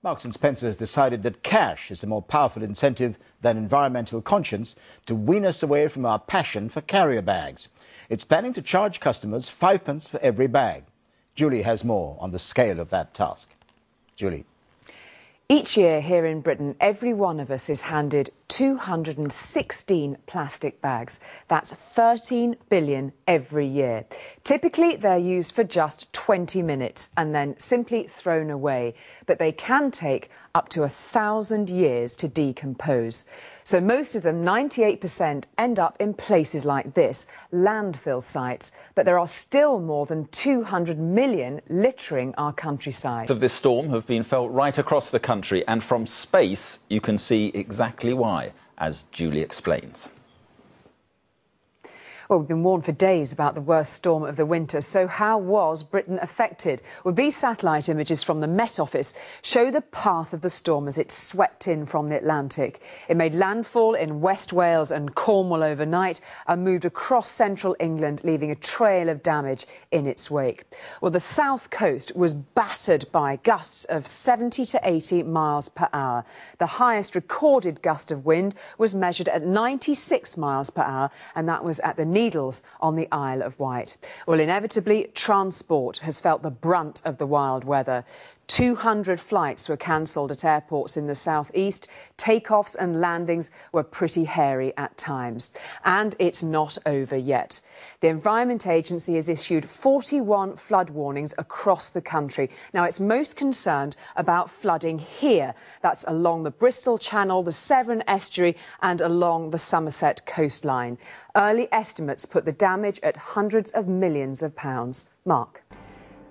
Marks and Spencer has decided that cash is a more powerful incentive than environmental conscience to wean us away from our passion for carrier bags. It's planning to charge customers 5p for every bag. Julie has more on the scale of that task. Julie. Each year here in Britain, every one of us is handed 216 plastic bags. That's 13 billion every year. Typically, they're used for just 20 minutes and then simply thrown away. But they can take up to 1,000 years to decompose. So most of them, 98%, end up in places like this, landfill sites. But there are still more than 200 million littering our countryside. Of this storm have been felt right across the country, and from space you can see exactly why, as Julie explains. Well, we've been warned for days about the worst storm of the winter. So how was Britain affected? Well, these satellite images from the Met Office show the path of the storm as it swept in from the Atlantic. It made landfall in West Wales and Cornwall overnight and moved across central England, leaving a trail of damage in its wake. Well, the south coast was battered by gusts of 70 to 80 miles per hour. The highest recorded gust of wind was measured at 96 miles per hour, and that was at the Needles on the Isle of Wight. Well, inevitably, transport has felt the brunt of the wild weather. 200 flights were cancelled at airports in the southeast. Takeoffs and landings were pretty hairy at times. And it's not over yet. The Environment Agency has issued 41 flood warnings across the country. Now, it's most concerned about flooding here. That's along the Bristol Channel, the Severn Estuary and along the Somerset coastline. Early estimates put the damage at hundreds of millions of pounds. Mark.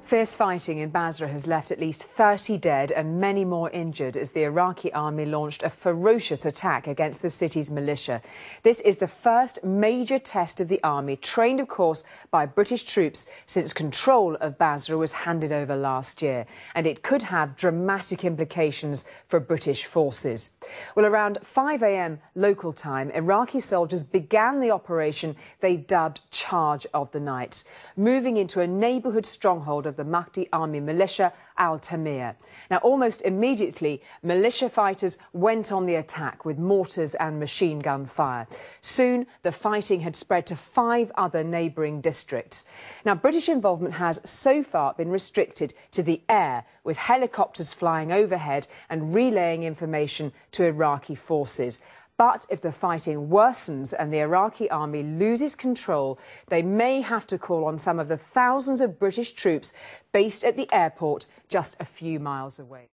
Fierce fighting in Basra has left at least 30 dead and many more injured as the Iraqi army launched a ferocious attack against the city's militia. This is the first major test of the army, trained, of course, by British troops since control of Basra was handed over last year. And it could have dramatic implications for British forces. Well, around 5 a.m. local time, Iraqi soldiers began the operation they've dubbed Charge of the Nights, moving into a neighbourhood stronghold of the Mahdi army militia, Al-Tamir. Now, almost immediately, militia fighters went on the attack with mortars and machine gun fire. Soon, the fighting had spread to 5 other neighbouring districts. Now, British involvement has so far been restricted to the air, with helicopters flying overhead and relaying information to Iraqi forces. But if the fighting worsens and the Iraqi army loses control, they may have to call on some of the thousands of British troops based at the airport just a few miles away.